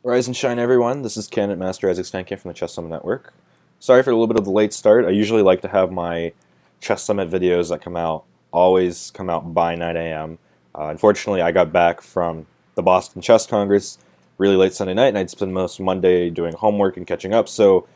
Rise and shine, everyone. This is Cabinet Master Isaac Steincamp from the Chess Summit Network. Sorry for a little bit of the late start. I usually like to have my Chess Summit videos that always come out by 9 a.m. Unfortunately, I got back from the Boston Chess Congress really late Sunday night, and I'd spend most of Monday doing homework and catching up, so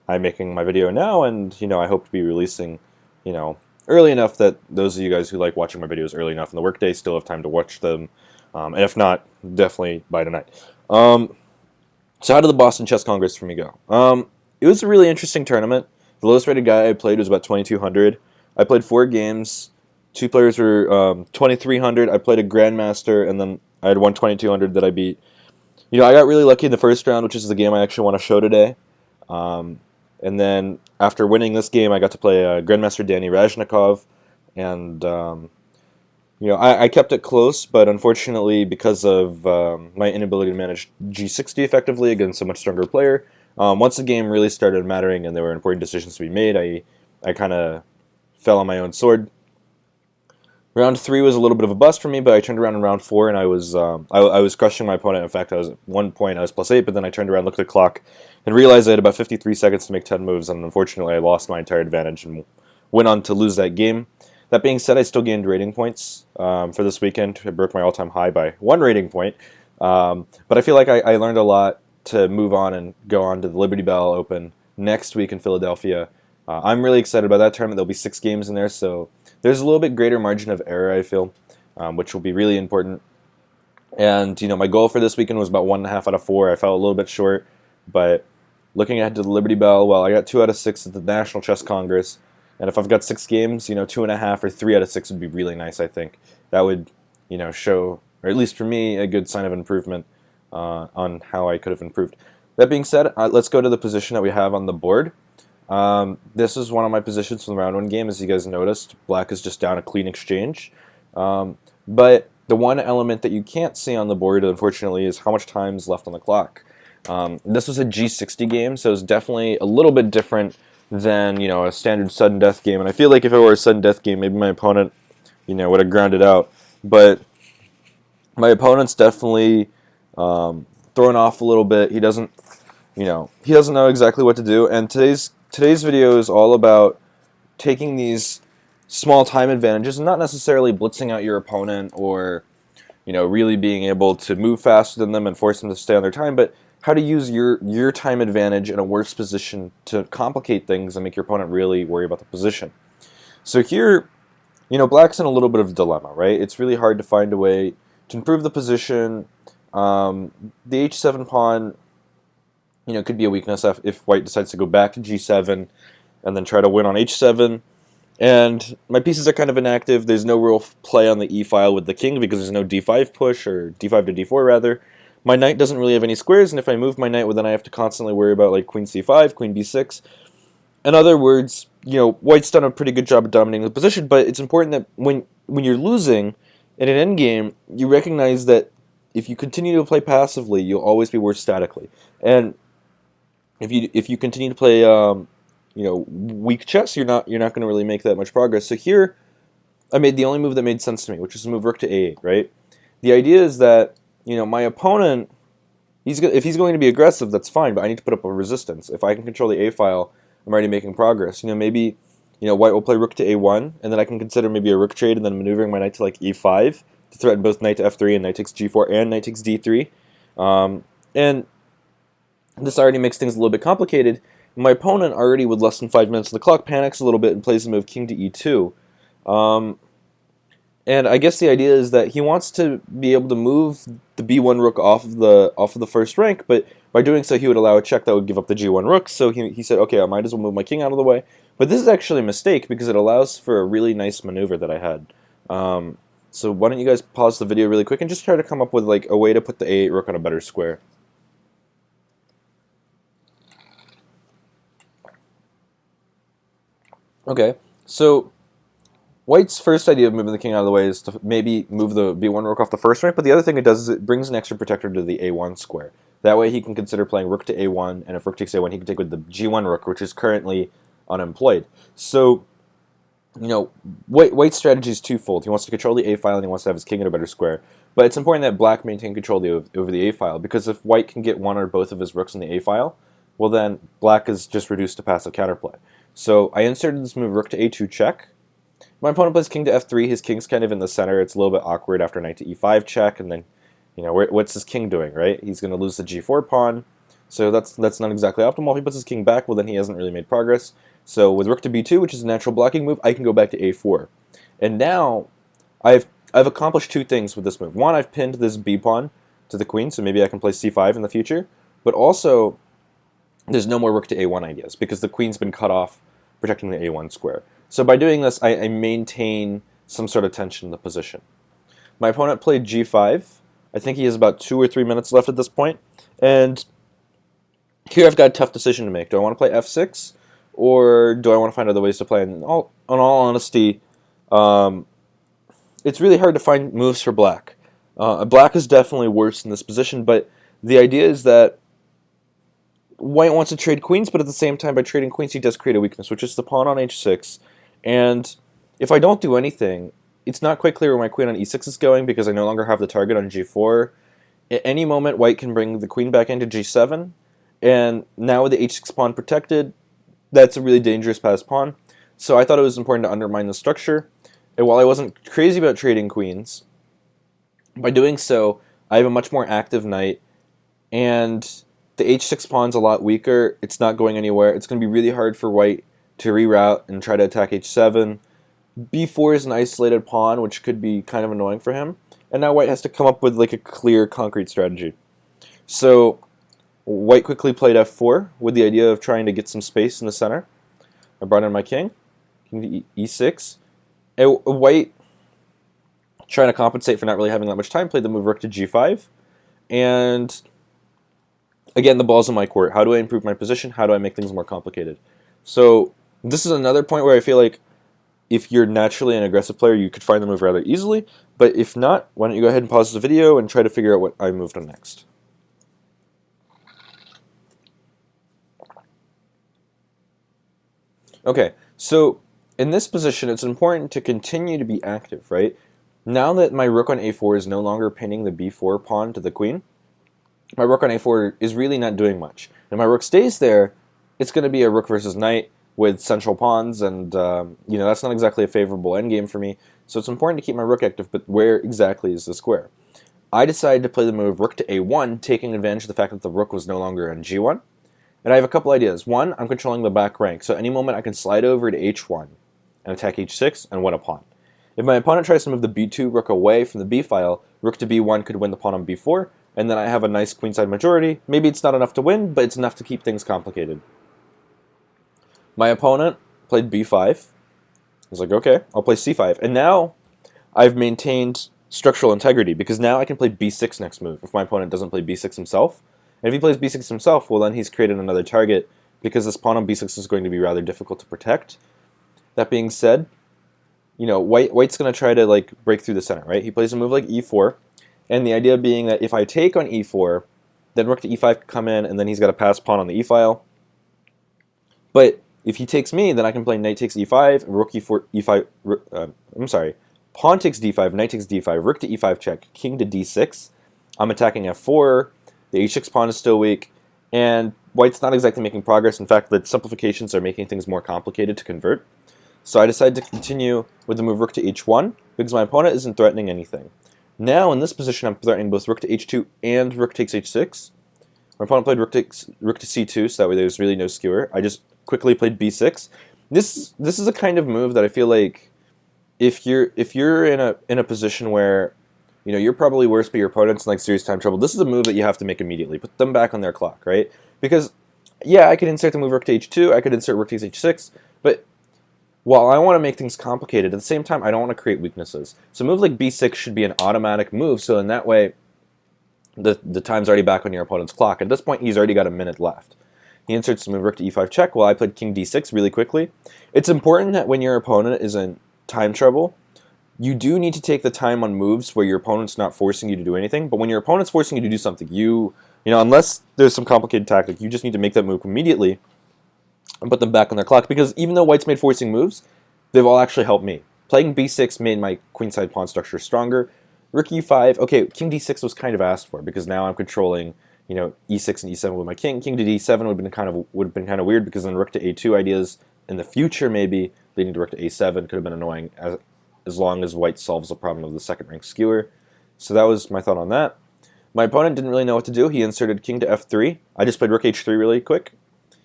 I'm making my video now, and, I hope to be releasing, early enough that those of you guys who like watching my videos early enough in the workday still have time to watch them, and if not, definitely by tonight. So how did the Boston Chess Congress for me go? It was a really interesting tournament. The lowest rated guy I played was about 2,200. I played 4 games. Two players were 2,300. I played a Grandmaster, and then I had one 2,200 that I beat. I got really lucky in the first round, which is the game I actually want to show today. And then after winning this game, I got to play Grandmaster Danny Razhnikov, and I kept it close, but unfortunately, because of my inability to manage G60 effectively against a much stronger player, once the game really started mattering and there were important decisions to be made, I kind of fell on my own sword. Round 3 was a little bit of a bust for me, but I turned around in round 4 and I was crushing my opponent. In fact, I was at one point I was +8, but then I turned around, looked at the clock, and realized I had about 53 seconds to make 10 moves, and unfortunately, I lost my entire advantage and went on to lose that game. That being said, I still gained rating points for this weekend. I broke my all-time high by 1 rating point, but I feel like I learned a lot to move on and go on to the Liberty Bell Open next week in Philadelphia. I'm really excited about that tournament. There'll be 6 games in there, so there's a little bit greater margin of error, I feel, which will be really important. And, my goal for this weekend was about 1.5 out of 4. I fell a little bit short, but looking ahead to the Liberty Bell, well, I got 2 out of 6 at the National Chess Congress. And if I've got 6 games, 2.5 or 3 out of 6 would be really nice, I think. That would, show, or at least for me, a good sign of improvement on how I could have improved. That being said, let's go to the position that we have on the board. This is one of my positions from the round 1 game, as you guys noticed. Black is just down a clean exchange. But the one element that you can't see on the board, unfortunately, is how much time is left on the clock. This was a G60 game, so it's definitely a little bit different than a standard sudden death game. And I feel like if it were a sudden death game, maybe my opponent would have grounded out. But my opponent's definitely thrown off a little bit. He doesn't he doesn't know exactly what to do. And today's video is all about taking these small time advantages and not necessarily blitzing out your opponent or really being able to move faster than them and force them to stay on their time, but how to use your time advantage in a worse position to complicate things and make your opponent really worry about the position. So here, Black's in a little bit of a dilemma, right? It's really hard to find a way to improve the position. The H7 pawn, could be a weakness if White decides to go back to G7 and then try to win on H7. And my pieces are kind of inactive. There's no real play on the e-file with the king because there's no d5 push, or d5 to d4 rather. My knight doesn't really have any squares, and if I move my knight, well, then I have to constantly worry about like queen c5, queen b6. In other words, White's done a pretty good job of dominating the position, but it's important that when you're losing in an endgame, you recognize that if you continue to play passively, you'll always be worse statically. And if you continue to play weak chess, you're not going to really make that much progress. So here, I made the only move that made sense to me, which is to move rook to a8, right? The idea is that, my opponent, if he's going to be aggressive, that's fine, but I need to put up a resistance. If I can control the a file, I'm already making progress. Maybe, White will play rook to a1, and then I can consider maybe a rook trade and then maneuvering my knight to like e5 to threaten both knight to f3 and knight takes g4 and knight takes d3. And this already makes things a little bit complicated. My opponent, already with less than 5 minutes on the clock, panics a little bit and plays the move king to e2. And I guess the idea is that he wants to be able to move the b1 rook off of the first rank, but by doing so he would allow a check that would give up the g1 rook, so he said, okay, I might as well move my king out of the way. But this is actually a mistake because it allows for a really nice maneuver that I had. So why don't you guys pause the video really quick and just try to come up with like a way to put the a8 rook on a better square. Okay, so White's first idea of moving the king out of the way is to maybe move the b1 rook off the first rank, but the other thing it does is it brings an extra protector to the a1 square. That way he can consider playing rook to a1, and if rook takes a1, he can take with the g1 rook, which is currently unemployed. So, White's strategy is twofold. He wants to control the a file, and he wants to have his king in a better square. But it's important that black maintain control over the a-file, because if white can get one or both of his rooks in the a-file, well then black is just reduced to passive counterplay. So I inserted this move rook to a2 check. My opponent plays king to f3. His king's kind of in the center. It's a little bit awkward after knight to e5 check, and then, what's his king doing, right? He's going to lose the g4 pawn, so that's not exactly optimal. If he puts his king back, well then he hasn't really made progress. So with rook to b2, which is a natural blocking move, I can go back to a4. And now I've accomplished two things with this move. One, I've pinned this b pawn to the queen, so maybe I can play c5 in the future. But also, there's no more rook to a1 ideas, because the queen's been cut off, protecting the a1 square. So by doing this, I maintain some sort of tension in the position. My opponent played g5. I think he has about 2 or 3 minutes left at this point. And here I've got a tough decision to make. Do I want to play f6, or do I want to find other ways to play? And in all honesty, it's really hard to find moves for black. Black is definitely worse in this position, but the idea is that white wants to trade queens, but at the same time, by trading queens, he does create a weakness, which is the pawn on h6. And if I don't do anything, it's not quite clear where my queen on e6 is going, because I no longer have the target on g4. At any moment, white can bring the queen back into g7, and now with the h6 pawn protected, that's a really dangerous passed pawn. So I thought it was important to undermine the structure. And while I wasn't crazy about trading queens, by doing so, I have a much more active knight, and the h6 pawn's a lot weaker. It's not going anywhere. It's going to be really hard for white to reroute and try to attack h7. b4 is an isolated pawn, which could be kind of annoying for him. And now white has to come up with like a clear, concrete strategy. So white quickly played f4 with the idea of trying to get some space in the center. I brought in my king to e6. White, trying to compensate for not really having that much time, played the move rook to g5. And again, the ball's in my court. How do I improve my position? How do I make things more complicated? So this is another point where I feel like if you're naturally an aggressive player, you could find the move rather easily. But if not, why don't you go ahead and pause the video and try to figure out what I moved on next. Okay, so in this position, it's important to continue to be active, right? Now that my rook on a4 is no longer pinning the b4 pawn to the queen, my rook on a4 is really not doing much. And my rook stays there, it's going to be a rook versus knight with central pawns, and that's not exactly a favorable endgame for me. So it's important to keep my rook active, but where exactly is the square? I decided to play the move rook to a1, taking advantage of the fact that the rook was no longer on g1. And I have a couple ideas. One, I'm controlling the back rank, so any moment I can slide over to h1 and attack h6 and win a pawn. If my opponent tries to move the b2 rook away from the b file, rook to b1 could win the pawn on b4, and then I have a nice queenside majority. Maybe it's not enough to win, but it's enough to keep things complicated. My opponent played b5. I was like, okay, I'll play c5. And now I've maintained structural integrity, because now I can play b6 next move if my opponent doesn't play b6 himself. And if he plays b6 himself, well then he's created another target, because this pawn on b6 is going to be rather difficult to protect. That being said, white's going to try to break through the center, right? He plays a move like e4, and the idea being that if I take on e4, then rook to e5 can come in, and then he's got a pass pawn on the e-file. But if he takes me, then I can play knight takes e5, rook e4, e5, pawn takes d5, knight takes d5, rook to e5 check, king to d6. I'm attacking f4, the h6 pawn is still weak, and white's not exactly making progress. In fact, the simplifications are making things more complicated to convert. So I decided to continue with the move rook to h1, because my opponent isn't threatening anything. Now, in this position, I'm threatening both rook to h2 and rook takes h6. My opponent played rook to c2, so that way there's really no skewer. I just quickly played b6. This is a kind of move that I feel like if you're in a position where you're probably worse, but your opponent's in serious time trouble, this is a move that you have to make immediately. Put them back on their clock, right? Because yeah, I could insert the move rook to h2, I could insert rook takes h6, but while I want to make things complicated, at the same time, I don't want to create weaknesses. So a move like b6 should be an automatic move, so in that way, the time's already back on your opponent's clock. At this point, he's already got a minute left. He inserts the move rook to e5 check, while I played king d6 really quickly. It's important that when your opponent is in time trouble, you do need to take the time on moves where your opponent's not forcing you to do anything, but when your opponent's forcing you to do something, unless there's some complicated tactic, you just need to make that move immediately and put them back on their clock, because even though white's made forcing moves, they've all actually helped me. Playing b6 made my queenside pawn structure stronger. Rook e5. Okay, king d6 was kind of asked for because now I'm controlling, e6 and e7 with my king. King to d7 would have been kind of weird because then rook to a2 ideas in the future maybe leading to rook to a7 could have been annoying as long as white solves the problem of the second rank skewer. So that was my thought on that. My opponent didn't really know what to do. He inserted king to f3. I just played rook h3 really quick.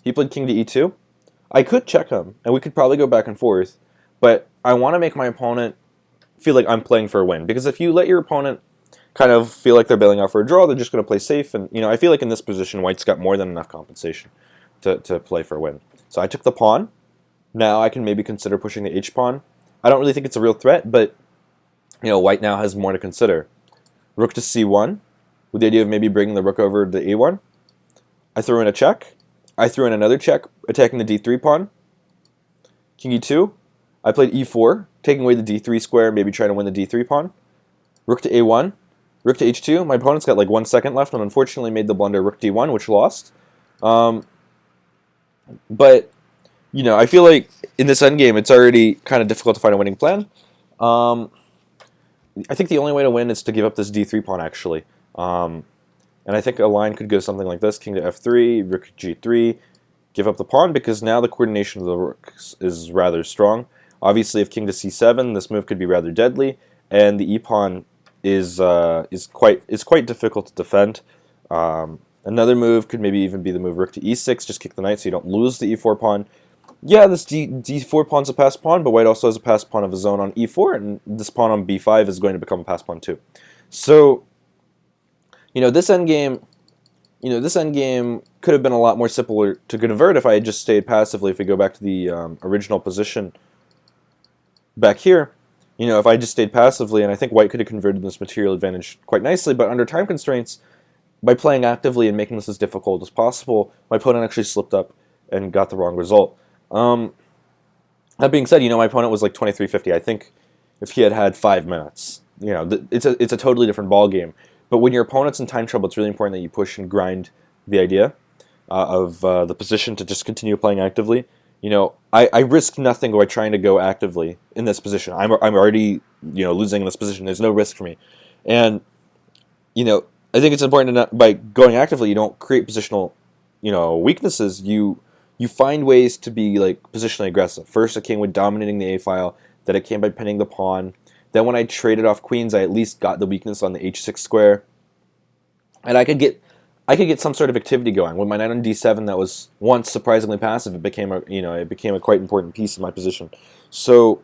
He played king to e2. I could check him, and we could probably go back and forth, but I want to make my opponent feel like I'm playing for a win. Because if you let your opponent kind of feel like they're bailing out for a draw, they're just going to play safe. And I feel like in this position, white's got more than enough compensation to play for a win. So I took the pawn. Now I can maybe consider pushing the h-pawn. I don't really think it's a real threat, but white now has more to consider. Rook to c1, with the idea of maybe bringing the rook over to a1. I threw in a check. I threw in another check, attacking the d3 pawn. King e2. I played e4, taking away the d3 square, maybe trying to win the d3 pawn. Rook to a1. Rook to h2. My opponent's got like 1 second left and unfortunately made the blunder rook d1, which lost. But, I feel like in this endgame, it's already kind of difficult to find a winning plan. I think the only way to win is to give up this d3 pawn, actually. And I think a line could go something like this. King to f3, rook g3, give up the pawn, because now the coordination of the rooks is rather strong. Obviously, if king to c7, this move could be rather deadly, and the e-pawn is quite difficult to defend. Another move could maybe even be the move rook to e6, just kick the knight so you don't lose the e4 pawn. Yeah, this d4 pawn's a passed pawn, but white also has a passed pawn of his own on e4, and this pawn on b5 is going to become a passed pawn too. So, this endgame could have been a lot more simpler to convert if I had just stayed passively. If we go back to the original position back here, if I just stayed passively, and I think white could have converted this material advantage quite nicely, but under time constraints, by playing actively and making this as difficult as possible, my opponent actually slipped up and got the wrong result. That being said, my opponent was like 23-50. I think if he had had 5 minutes, it's a totally different ball game. But when your opponent's in time trouble, it's really important that you push and grind the idea of the position to just continue playing actively. I risk nothing by trying to go actively in this position. I'm already losing in this position. There's no risk for me, and I think it's important to not, by going actively, you don't create positional weaknesses. You find ways to be like positionally aggressive. First, it came with dominating the a file. Then it came by pinning the pawn. Then when I traded off queens, I at least got the weakness on the h6 square, and I could get some sort of activity going. With my knight on d7, that was once surprisingly passive, it became a quite important piece of my position. So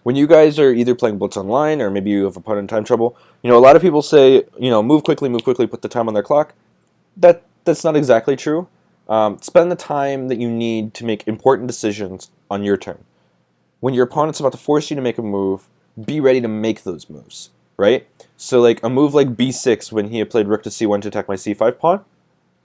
when you guys are either playing Blitz Online or maybe you have opponent in time trouble, a lot of people say move quickly, put the time on their clock. That's not exactly true. Spend the time that you need to make important decisions on your turn. When your opponent's about to force you to make a move, be ready to make those moves, right? So like a move like b6 when he had played rook to c1 to attack my c5 pawn,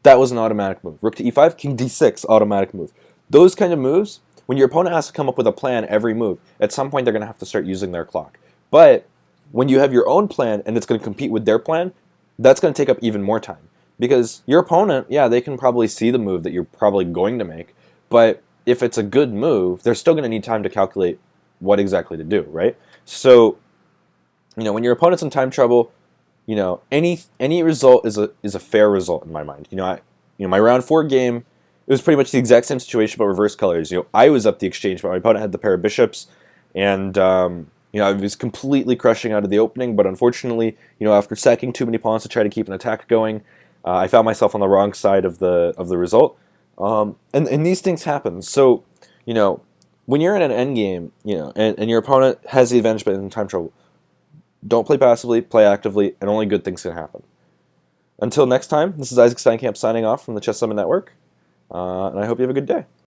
that was an automatic move. Rook to e5, king d6, automatic move. Those kind of moves, when your opponent has to come up with a plan every move, at some point they're going to have to start using their clock. But when you have your own plan and it's going to compete with their plan, that's going to take up even more time. Because your opponent, yeah, they can probably see the move that you're probably going to make, but if it's a good move, they're still going to need time to calculate what exactly to do, right? So, when your opponent's in time trouble, any result is a fair result in my mind. My round 4 game, it was pretty much the exact same situation but reverse colors. I was up the exchange, but my opponent had the pair of bishops, and I was completely crushing out of the opening. But unfortunately, after sacking too many pawns to try to keep an attack going, I found myself on the wrong side of the result. And these things happen. So, when you're in an endgame, and your opponent has the advantage but in time trouble, don't play passively, play actively, and only good things can happen. Until next time, this is Isaac Steincamp signing off from the Chess Summit Network, and I hope you have a good day.